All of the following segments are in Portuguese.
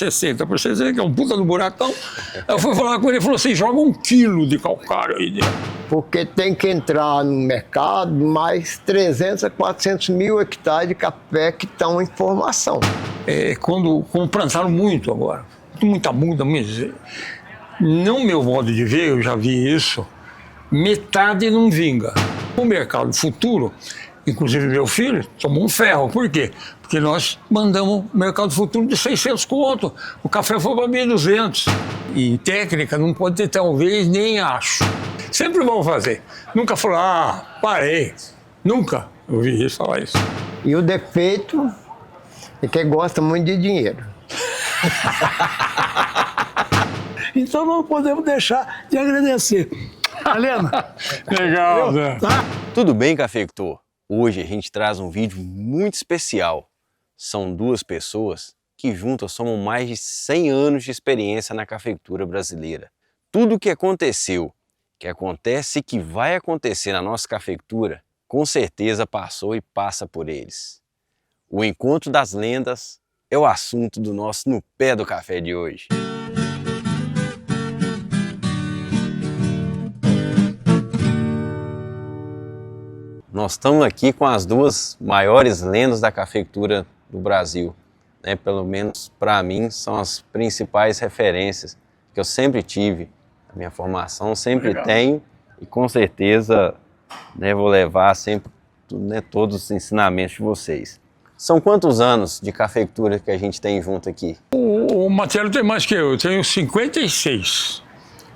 60%, que é um puta do buracão. Eu fui falar com ele e falou assim, joga 1 quilo de calcário aí dentro. Porque tem que entrar no mercado mais 300 a 400 mil hectares de café que estão em formação. Quando plantaram muito agora, muita muda, não meu modo de ver, eu já vi isso, metade não vinga. O mercado futuro, inclusive meu filho, tomou um ferro. Por quê? Porque nós mandamos o mercado futuro de 600 conto, o café foi para 1.200. E técnica não pode ter talvez, nem acho. Sempre vão fazer. Nunca falar, parei. Nunca ouvi isso falar isso. E o defeito é que gosta muito de dinheiro. Então não podemos deixar de agradecer. Helena? Legal, Zé. Tudo bem, cafeicultor? Hoje a gente traz um vídeo muito especial. São 2 pessoas que juntas somam mais de 100 anos de experiência na cafeicultura brasileira. Tudo o que aconteceu, que acontece e que vai acontecer na nossa cafeicultura, com certeza passou e passa por eles. O encontro das lendas é o assunto do nosso No Pé do Café de hoje. Nós estamos aqui com as 2 maiores lendas da cafeicultura do Brasil. Pelo menos para mim, são as principais referências que eu sempre tive na minha formação, sempre tenho e com certeza vou levar sempre todos os ensinamentos de vocês. São quantos anos de cafeicultura que a gente tem junto aqui? O Marcelo tem mais que eu tenho 56.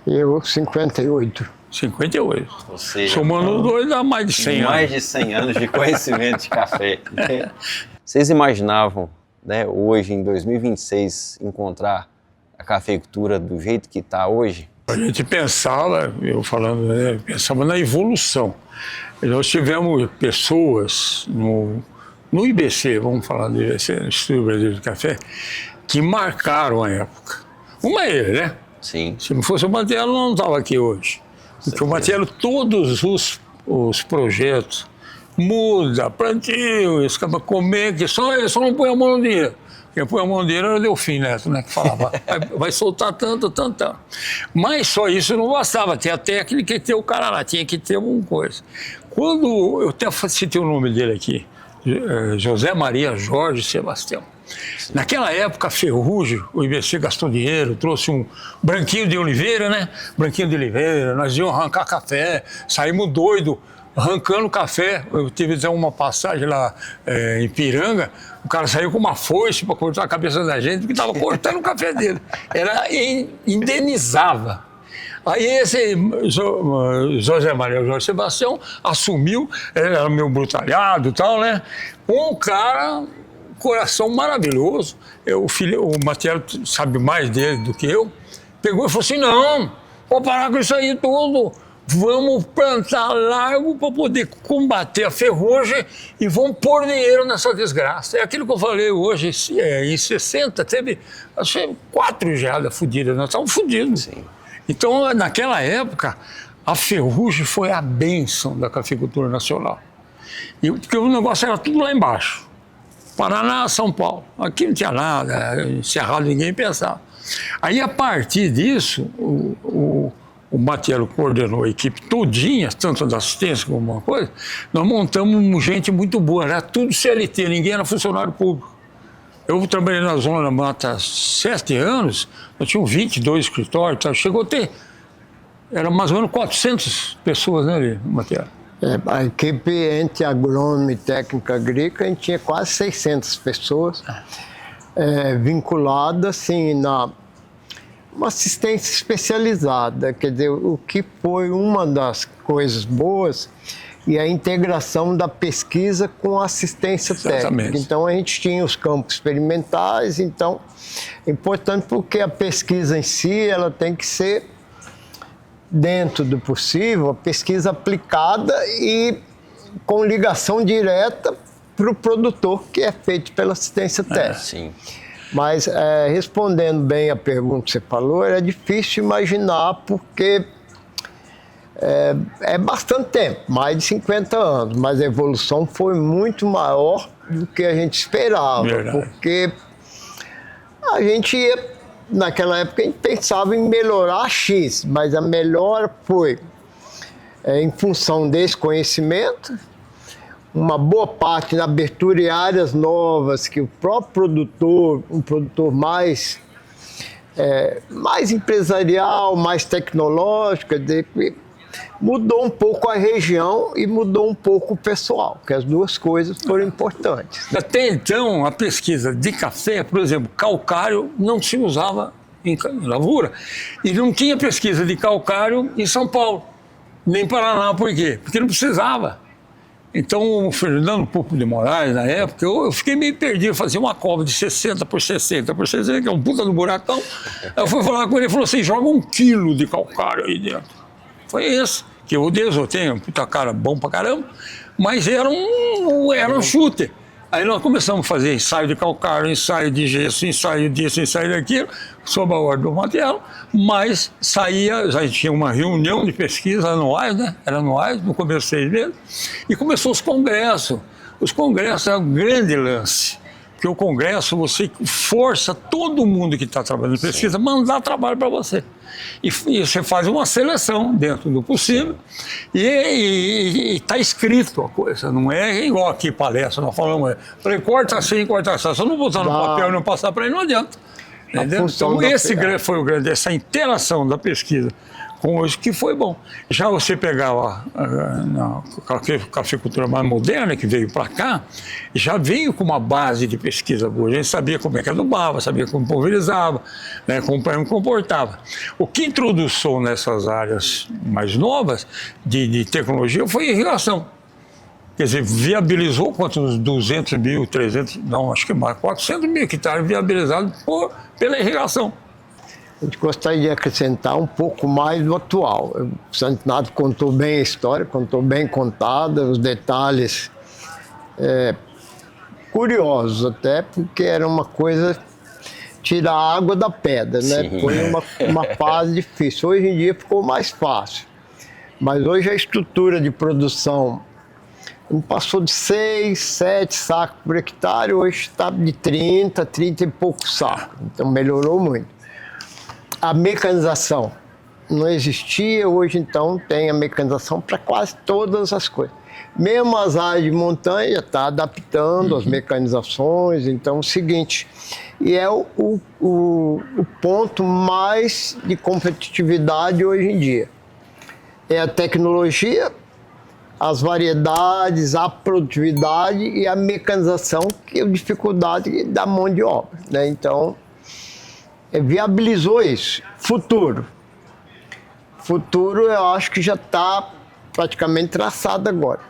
Eu, 58. 58. Ou seja, somando 2 dá mais de 100 anos. Mais de 100 anos de conhecimento de café. Vocês imaginavam, hoje, em 2026, encontrar a cafeicultura do jeito que está hoje? A gente pensava, pensava na evolução. Nós tivemos pessoas no IBC, vamos falar do IBC, no Instituto Brasileiro de Café, que marcaram a época. Uma é ele, né? Sim. Se não fosse o Marcelo, não estava aqui hoje. Porque o Marcelo, todos os projetos, muda, plantio, escapa comer, que ele só não põe a mão no dinheiro. Quem põe a mão no dinheiro era o Delfim Neto, que falava, vai soltar tanto. Mas só isso não bastava, tinha a técnica e ter o cara lá, tinha que ter alguma coisa. Quando, eu até citei o nome dele aqui, José Maria Jorge Sebastião. Sim. Naquela época, a Ferrugem, o IBC gastou dinheiro, trouxe um branquinho de oliveira, Branquinho de oliveira, nós íamos arrancar café, saímos doidos, arrancando café. Eu tive uma passagem lá em Piranga, o cara saiu com uma foice para cortar a cabeça da gente, porque estava cortando o café dele. Indenizava. Aí esse José Maria Jorge Sebastião assumiu, ele era meio brutalhado e tal, Um cara, coração maravilhoso. O Marcelo sabe mais dele do que eu. Pegou e falou assim, não, vou parar com isso aí tudo. Vamos plantar largo para poder combater a ferrugem e vamos pôr dinheiro nessa desgraça. É aquilo que eu falei hoje, em 60, teve, acho que 4 geadas fodidas, nós estávamos fodidos. Sim. Então, naquela época, a ferrugem foi a bênção da cafeicultura nacional. Porque o negócio era tudo lá embaixo. Paraná, São Paulo. Aqui não tinha nada, Cerrado ninguém pensava. Aí, a partir disso, o Marcelo coordenou a equipe todinha, tanto da assistência como uma coisa, nós montamos gente muito boa, era tudo CLT, ninguém era funcionário público. Eu trabalhei na Zona da Mata há 7 anos, eu tinha 22 escritórios, tá? Chegou a ter, era mais ou menos 400 pessoas, ali, Marcelo? A equipe entre agrônomo e técnica agrícola, a gente tinha quase 600 pessoas vinculadas, assim, uma assistência especializada, quer dizer, o que foi uma das coisas boas e a integração da pesquisa com a assistência técnica. Então, a gente tinha os campos experimentais, então, é importante porque a pesquisa em si, ela tem que ser, dentro do possível, a pesquisa aplicada e com ligação direta para o produtor, que é feito pela assistência técnica. Sim. Mas, respondendo bem a pergunta que você falou, era difícil imaginar, porque é bastante tempo, mais de 50 anos, mas a evolução foi muito maior do que a gente esperava. Verdade. Porque A gente ia, naquela época a gente pensava em melhorar X, mas a melhora foi em função desse conhecimento, uma boa parte na abertura de áreas novas que o próprio produtor, um produtor mais empresarial, mais tecnológico, quer dizer, mudou um pouco a região e mudou um pouco o pessoal, que as duas coisas foram importantes. Até então, a pesquisa de café, por exemplo, calcário não se usava em lavoura. E não tinha pesquisa de calcário em São Paulo, nem em Paraná. Por quê? Porque não precisava. Então, o Fernando Pupo de Moraes, na época, eu fiquei meio perdido. Eu fazia uma cova de 60 por 60 por 60, que é um puta do buracão. Aí eu fui falar com ele e falou assim, joga 1 quilo de calcário aí dentro. Foi esse, que o Deus tem um puta cara bom pra caramba, mas era um chute. Aí nós começamos a fazer ensaio de calcário, ensaio de gesso, ensaio disso, ensaio daquilo, sob a ordem do Matelo, mas saía, já tinha uma reunião de pesquisa anuais, né? Era anuais, no começo de 6 meses, e começou os congressos. Os congressos é um grande lance, porque o congresso você força todo mundo que está trabalhando em pesquisa a mandar trabalho para você. E você faz uma seleção dentro do possível e está escrito a coisa, não é igual aqui palestra, nós falamos, falei, corta assim, corta assim, se eu não botar no papel e não passar para ele, não adianta. Então esse foi o grande, essa interação da pesquisa com hoje que foi bom. Já você pegava a cafeicultura mais moderna que veio para cá, já veio com uma base de pesquisa boa. A gente sabia como é que adubava, sabia como pulverizava, né, como comportava. O que introduziu nessas áreas mais novas de tecnologia foi a irrigação. Quer dizer, viabilizou quantos 200 mil, 300, não, acho que mais, 400 mil hectares viabilizados pela irrigação. A gente gostaria de acrescentar um pouco mais do atual. O Santinado contou bem a história, contou bem contada, os detalhes curiosos até, porque era uma coisa tirar a água da pedra, né? Foi uma fase difícil. Hoje em dia ficou mais fácil. Mas hoje a estrutura de produção passou de 6, 7 sacos por hectare, hoje está de 30 e poucos sacos. Então melhorou muito. A mecanização não existia, hoje então tem a mecanização para quase todas as coisas. Mesmo as áreas de montanha já está adaptando as mecanizações, então é o seguinte, e é o ponto mais de competitividade hoje em dia. É a tecnologia, as variedades, a produtividade e a mecanização, que é a dificuldade da mão de obra, né? Então, viabilizou isso. Futuro eu acho que já está praticamente traçado agora.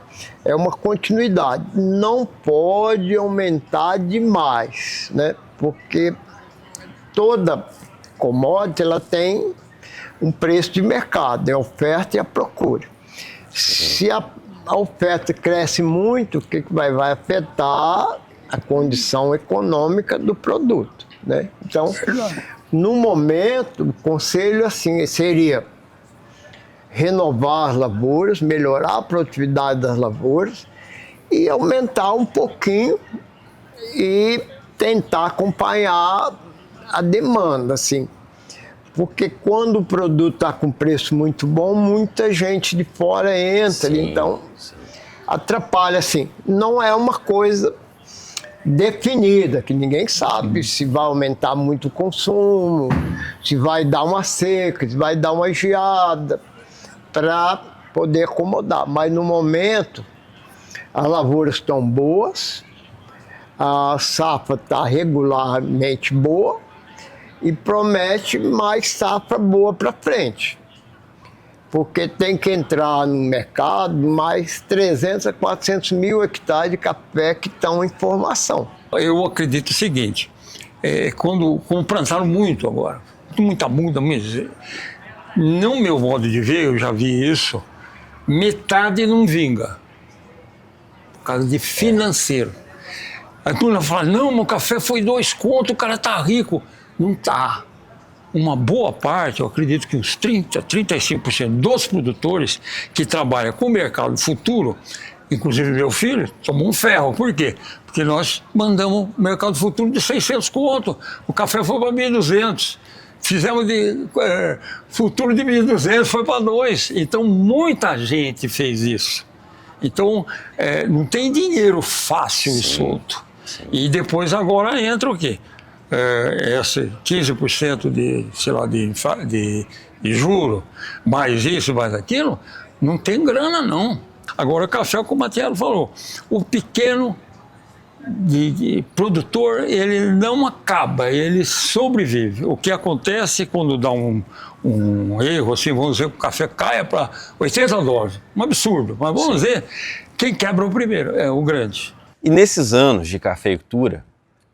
É uma continuidade. Não pode aumentar demais, né? Porque toda commodity ela tem um preço de mercado, é a oferta e a procura. Se a oferta cresce muito, o que vai afetar a condição econômica do produto, né? Então, no momento, o conselho assim seria renovar as lavouras, melhorar a produtividade das lavouras e aumentar um pouquinho e tentar acompanhar a demanda, assim. Porque quando o produto está com preço muito bom, muita gente de fora entra, então atrapalha, assim. Não é uma coisa definida, que ninguém sabe se vai aumentar muito o consumo, se vai dar uma seca, se vai dar uma geada, para poder acomodar. Mas no momento, as lavouras estão boas, a safra está regularmente boa e promete mais safra boa para frente. Porque tem que entrar no mercado mais 300 a 400 mil hectares de café que estão em formação. Eu acredito o seguinte, como plantaram muito agora, muita muda, no meu modo de ver, eu já vi isso, metade não vinga, por causa de financeiro. Aí quando fala, não, meu café foi 2 contos, o cara tá rico. Não tá. Uma boa parte, eu acredito que uns 30, 35% dos produtores que trabalham com o mercado futuro inclusive meu filho, tomou um ferro. Por quê? Porque nós mandamos o mercado futuro de 600 conto, o café foi para 1.200. Fizemos de futuro de 1.200, foi para 2. Então, muita gente fez isso. Então, não tem dinheiro fácil e solto. E depois agora entra o quê? Esse 15% de, sei lá, de juro, mais isso, mais aquilo, não tem grana, não. Agora, o café, como o Matiello falou, o pequeno de produtor, ele não acaba, ele sobrevive. O que acontece quando dá um erro, assim, vamos dizer que o café caia para 80 dólares, um absurdo, mas vamos dizer, quem quebra o primeiro é o grande. E nesses anos de cafeicultura,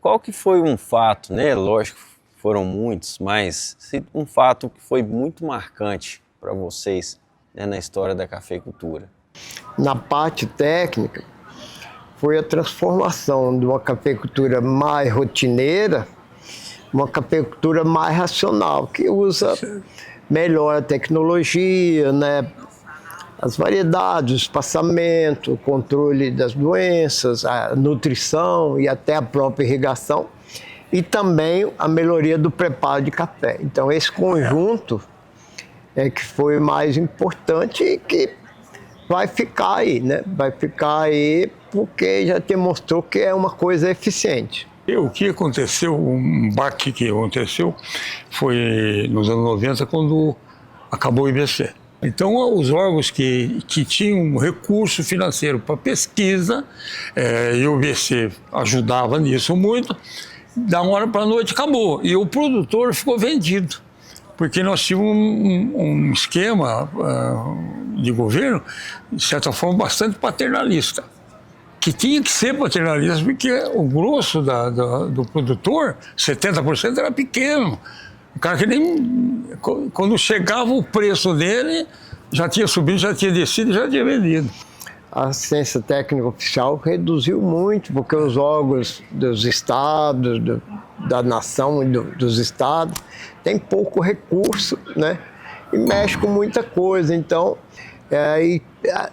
qual que foi um fato, né? Lógico, foram muitos, mas um fato que foi muito marcante para vocês, né, na história da cafeicultura? Na parte técnica, foi a transformação de uma cafeicultura mais rotineira, uma cafeicultura mais racional, que usa melhor a tecnologia, né? As variedades, o espaçamento, o controle das doenças, a nutrição e até a própria irrigação, e também a melhoria do preparo de café. Então, esse conjunto é que foi mais importante e que vai ficar aí, né? Vai ficar aí porque já demonstrou que é uma coisa eficiente. E o que aconteceu, um baque que aconteceu, foi nos anos 90, quando acabou o IBC. Então, os órgãos que tinham recurso financeiro para pesquisa, e o IBC ajudava nisso muito, da uma hora para a noite acabou. E o produtor ficou vendido. Porque nós tínhamos um esquema de governo, de certa forma, bastante paternalista. Que tinha que ser paternalista, porque o grosso do produtor, 70%, era pequeno. O cara que nem... Quando chegava o preço dele, já tinha subido, já tinha descido, já tinha vendido. A assistência técnica oficial reduziu muito, porque os órgãos dos estados, da nação e dos estados, têm pouco recurso, né? E mexe com muita coisa. Então,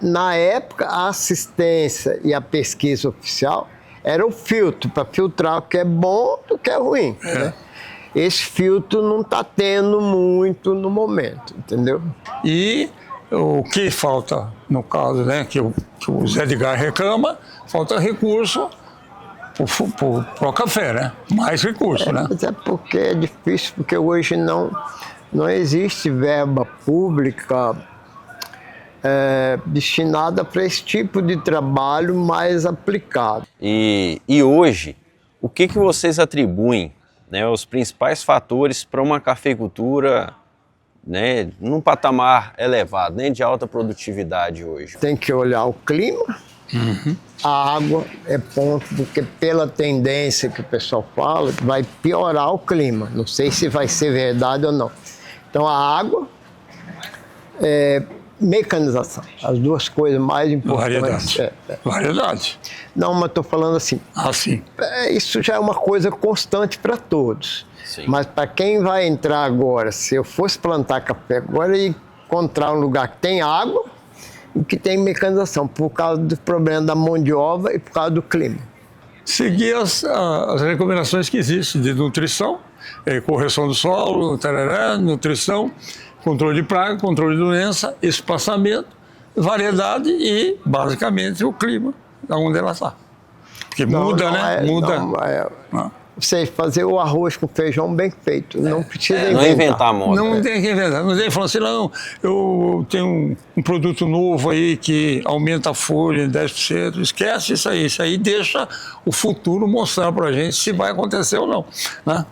na época, a assistência e a pesquisa oficial era o filtro, para filtrar o que é bom do que é ruim, né? Esse filtro não está tendo muito no momento, entendeu? E o que falta, no caso, né, que o Zé Edgar reclama, falta recurso para o café, né? Mais recurso, né? Mas é porque é difícil, porque hoje não existe verba pública destinada para esse tipo de trabalho mais aplicado. E hoje, o que vocês atribuem, né, os principais fatores para uma cafeicultura, né, num patamar elevado, né, de alta produtividade hoje? Tem que olhar o clima, a água é ponto, porque pela tendência que o pessoal fala, vai piorar o clima. Não sei se vai ser verdade ou não. Então a água, mecanização, as duas coisas mais importantes. Variedade. Variedade. Não, mas estou falando assim. Assim. Isso já é uma coisa constante para todos. Sim. Mas para quem vai entrar agora, se eu fosse plantar café agora e encontrar um lugar que tem água e que tem mecanização, por causa do problema da mão de obra e por causa do clima. Seguir as recomendações que existem de nutrição, correção do solo, tarará, nutrição, controle de praga, controle de doença, espaçamento, variedade e, basicamente, o clima, onde ela está. Porque muda, né? Muda. Você fazer o arroz com feijão bem feito, não precisa não inventar moda. Não tem que inventar. Não tem que falar assim, não, eu tenho um produto novo aí que aumenta a folha em 10%. Esquece isso aí. Isso aí deixa o futuro mostrar para a gente se vai acontecer ou não, né?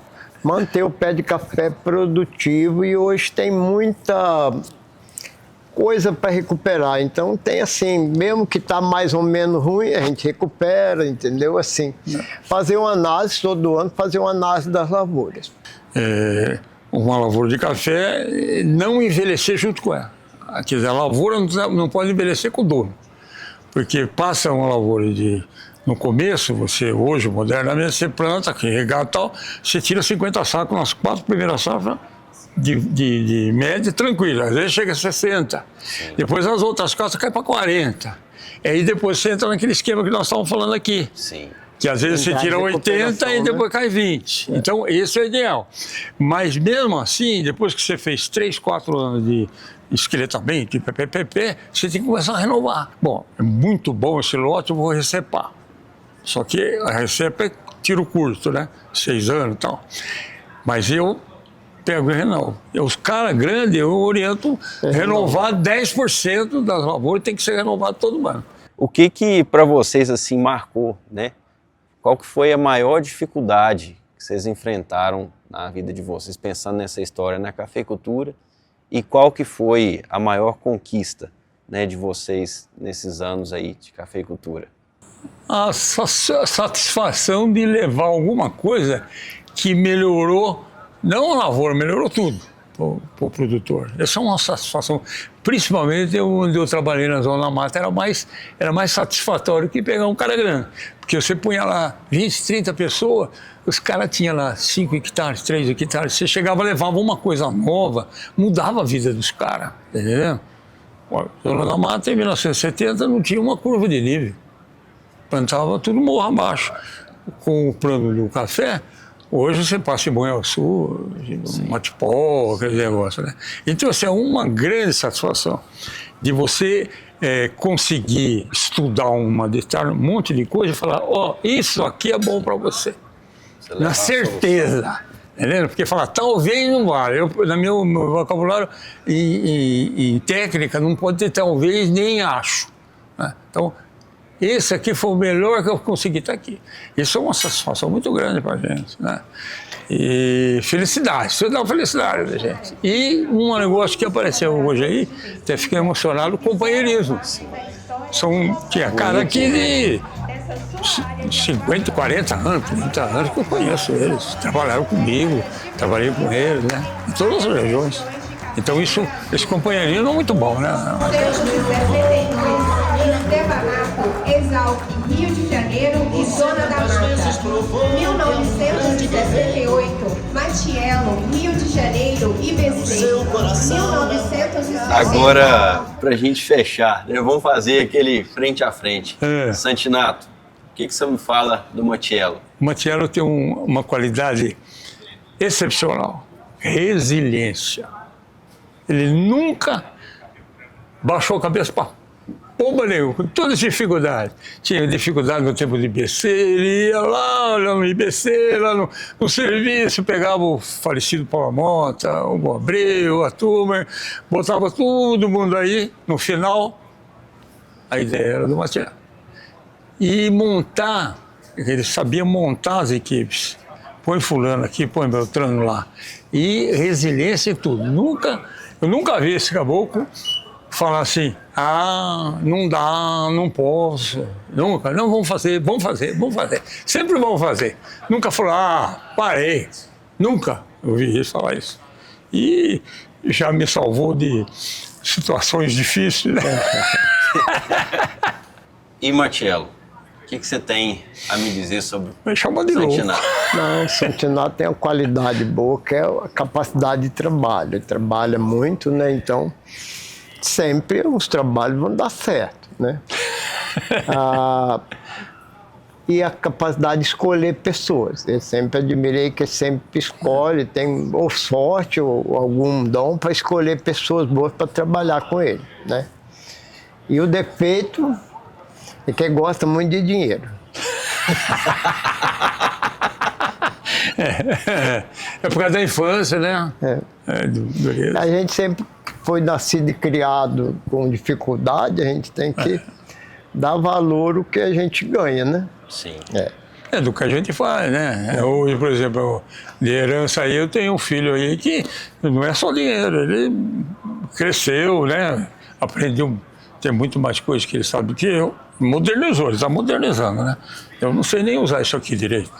Manter o pé de café produtivo, e hoje tem muita coisa para recuperar. Então tem assim, mesmo que está mais ou menos ruim, a gente recupera, entendeu? Assim, fazer uma análise todo ano, fazer uma análise das lavouras. Uma lavoura de café, não envelhecer junto com ela. Quer dizer, a lavoura não pode envelhecer com o dono. Porque passa uma lavoura no começo, você hoje, modernamente, você planta, regar e tal, você tira 50 sacos nas 4 primeiras safras de média, tranquilo. Às vezes chega a 60. Sim. Depois as outras casas caem para 40. Aí depois você entra naquele esquema que nós estávamos falando aqui. Sim. Que às vezes você Tem tira de 80 e recuperação, depois cai 20. Então, esse é o ideal. Mas mesmo assim, depois que você fez 3, 4 anos de esqueletamento, de PPPP, você tem que começar a renovar. Bom, é muito bom esse lote, eu vou recepar. Só que a recepa é tiro curto, né? 6 anos e tal. Mas eu pego e renovo. Os caras grandes, eu oriento renovar 10% das lavouras, tem que ser renovado todo ano. O que para vocês assim marcou, né? Qual que foi a maior dificuldade que vocês enfrentaram na vida de vocês, pensando nessa história na cafeicultura? E qual que foi a maior conquista, né, de vocês nesses anos aí de cafeicultura? A satisfação de levar alguma coisa que melhorou, não a lavoura, melhorou tudo para o produtor. Essa é uma satisfação. Principalmente onde eu trabalhei na Zona Mata, era mais satisfatório que pegar um cara grande. Porque você punha lá 20, 30 pessoas, os caras tinham lá 5 hectares, 3 hectares. Você chegava, levava uma coisa nova, mudava a vida dos caras, entendeu? A Zona da Mata, em 1970, não tinha uma curva de nível. Plantava tudo morro abaixo. Com o plano do café, hoje você passa em Banho Sul, Matipó, aquele negócio, né? Então, assim, é uma grande satisfação de você conseguir estudar um monte de coisa e falar, isso aqui é bom para você. Na certeza. Entendeu? Porque falar, talvez não vale. No meu vocabulário e técnica, não pode ter talvez nem acho. Né? Então, esse aqui foi o melhor que eu consegui estar aqui. Isso é uma satisfação muito grande para a gente, né? E felicidade, isso dá uma felicidade da gente. E um negócio que apareceu hoje aí, até fiquei emocionado, o companheirismo. Tinha cara aqui de 50, 40 anos, 30 anos que eu conheço eles. Trabalharam comigo, trabalhei com eles, né? Em todas as regiões. Então esse companheirismo é muito bom, né? Exalc, Rio de Janeiro e Zona da Mata. 1968, Matiello, Rio de Janeiro e BC. 1960. Agora, pra gente fechar, né, vamos fazer aquele frente a frente. Santinato, o que você me fala do Matiello? O Matiello tem uma qualidade excepcional, resiliência. Ele nunca baixou a cabeça para pomba nenhuma, com todas as dificuldades. Tinha dificuldade no tempo de IBC, ele ia lá no IBC, lá no serviço, pegava o falecido Paulo Mota, o Abreu, a turma, botava todo mundo aí, no final, a ideia era do Matiello. E montar, ele sabia montar as equipes. Põe fulano aqui, põe Beltrano lá. E resiliência em tudo. Eu nunca vi esse caboclo falar assim, não dá, não posso, nunca, não, vamos fazer. Sempre vamos fazer. Nunca falou, parei. Nunca ouvi isso falar isso. E já me salvou de situações difíceis, né? E Matiello, o que você tem a me dizer sobre Me chama de louco. Santinato? Não, o Santinato tem uma qualidade boa, que é a capacidade de trabalho. Ele trabalha muito, né? Então, sempre os trabalhos vão dar certo, né? E a capacidade de escolher pessoas. Eu sempre admirei que ele sempre escolhe, tem ou sorte ou algum dom para escolher pessoas boas para trabalhar com ele, né? E o defeito é que ele gosta muito de dinheiro. É por causa da infância, né? A gente sempre foi nascido e criado com dificuldade, a gente tem que dar valor ao que a gente ganha, né? Sim. É do que a gente faz, né? Hoje, por exemplo, de herança aí, eu tenho um filho aí que não é só dinheiro, ele cresceu, né? Aprendeu, tem muito mais coisas que ele sabe do que eu. Modernizou, ele está modernizando, né? Eu não sei nem usar isso aqui direito,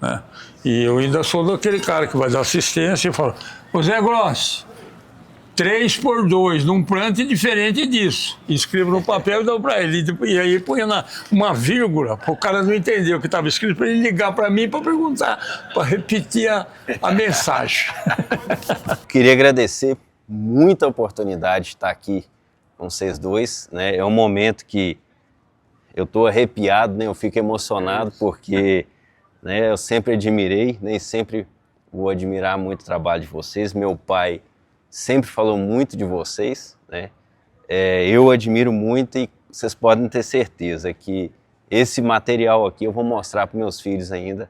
né? E eu ainda sou daquele cara que vai dar assistência e fala, ô Zé Grossi, 3x2, num plante diferente disso. Escrevo no papel e dou para ele. E aí põe uma vírgula, para o cara não entender o que estava escrito, para ele ligar para mim para perguntar, para repetir a mensagem. Queria agradecer muito a oportunidade de estar aqui com vocês dois, né? É um momento que eu tô arrepiado, né? Eu fico emocionado porque, né, eu sempre admirei, nem sempre vou admirar muito o trabalho de vocês. Meu pai sempre falou muito de vocês, né? Eu admiro muito e vocês podem ter certeza que esse material aqui eu vou mostrar para meus filhos ainda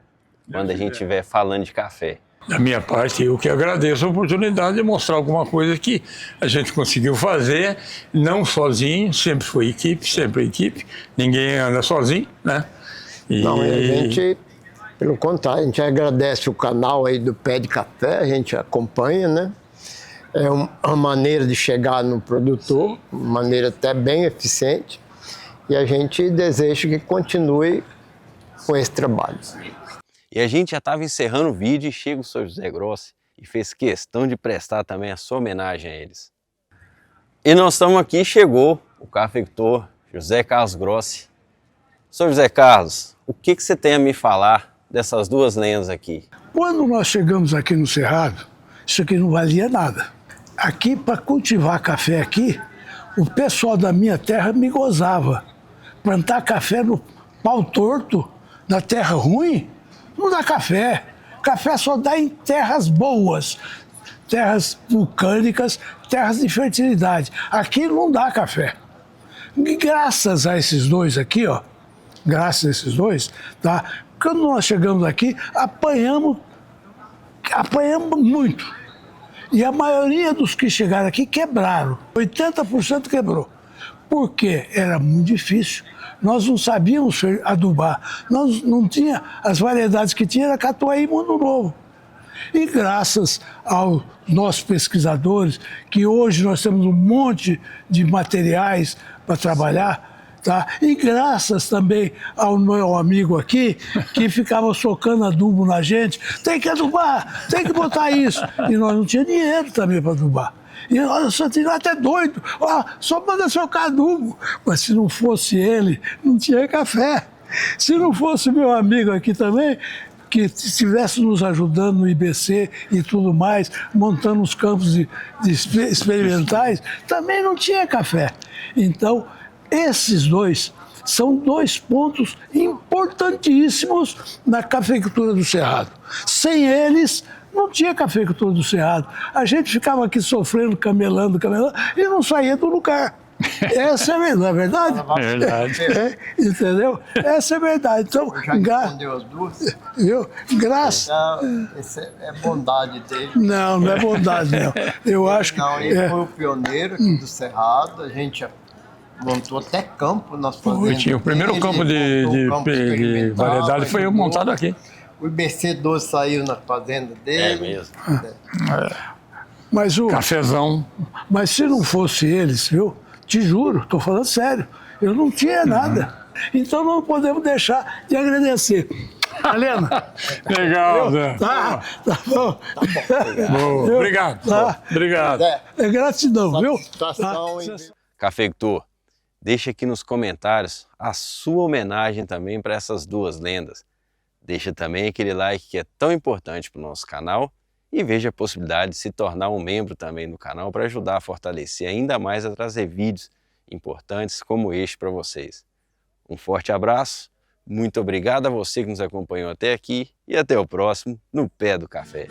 quando a gente estiver falando de café. Da minha parte, eu que agradeço a oportunidade de mostrar alguma coisa que a gente conseguiu fazer, não sozinho, sempre foi equipe, ninguém anda sozinho, né? Não, a gente, pelo contrário, a gente agradece o canal aí do Pé de Café, a gente acompanha, né? É uma maneira de chegar no produtor, uma maneira até bem eficiente, e a gente deseja que continue com esse trabalho. E a gente já estava encerrando o vídeo e chega o Sr. José Grossi e fez questão de prestar também a sua homenagem a eles. E nós estamos aqui, chegou o cafeicultor José Carlos Grossi. Sr. José Carlos, o que você tem a me falar dessas duas lendas aqui? Quando nós chegamos aqui no Cerrado, isso aqui não valia nada. Aqui, para cultivar café aqui, o pessoal da minha terra me gozava. Plantar café no pau torto, na terra ruim, não dá café. Café só dá em terras boas, terras vulcânicas, terras de fertilidade. Aqui não dá café. E graças a esses dois aqui, ó, graças a esses dois, tá? Quando nós chegamos aqui, apanhamos muito. E a maioria dos que chegaram aqui quebraram. 80% quebrou. Por quê? Era muito difícil. Nós não sabíamos adubar. Nós não tinha as variedades que tinha, era Catuai e Mundo Novo. E graças aos nossos pesquisadores, que hoje nós temos um monte de materiais para trabalhar, tá? E graças também ao meu amigo aqui, que ficava socando adubo na gente, tem que adubar, tem que botar isso. E nós não tínhamos dinheiro também para adubar. E o Santino até doido, ó, só manda socar adubo. Mas se não fosse ele, não tinha café. Se não fosse meu amigo aqui também, que estivesse nos ajudando no IBC e tudo mais, montando os campos de experimentais, também não tinha café. Então, esses dois são dois pontos importantíssimos na cafeicultura do Cerrado. Sem eles, não tinha cafeicultura do Cerrado. A gente ficava aqui sofrendo, camelando, e não saía do lugar. Essa é a verdade. É verdade. Entendeu? Essa é a verdade. Então, Já respondeu as duas? viu? Graças. Essa é bondade dele. Não, não é bondade, não. Eu acho que. Não, ele foi o pioneiro aqui do Cerrado, a gente montou até campo nas fazendas. O primeiro dele, campo de montou um campo experimental, variedade foi ajudou. montado aqui. O IBC12 saiu na fazenda dele. É mesmo. Mas se não fosse eles, viu? Te juro, estou falando sério. Eu não tinha nada. Então não podemos deixar de agradecer. Helena. Legal, Zé. Tá bom. Boa. Viu? Obrigado. Tá. Obrigado. É gratidão, viu? Satisfação Tá? em- Cafeicultor, deixa aqui nos comentários a sua homenagem também para essas duas lendas. Deixa também aquele like que é tão importante para o nosso canal e veja a possibilidade de se tornar um membro também do canal para ajudar a fortalecer ainda mais a trazer vídeos importantes como este para vocês. Um forte abraço, muito obrigado a você que nos acompanhou até aqui e até o próximo no Pé do Café.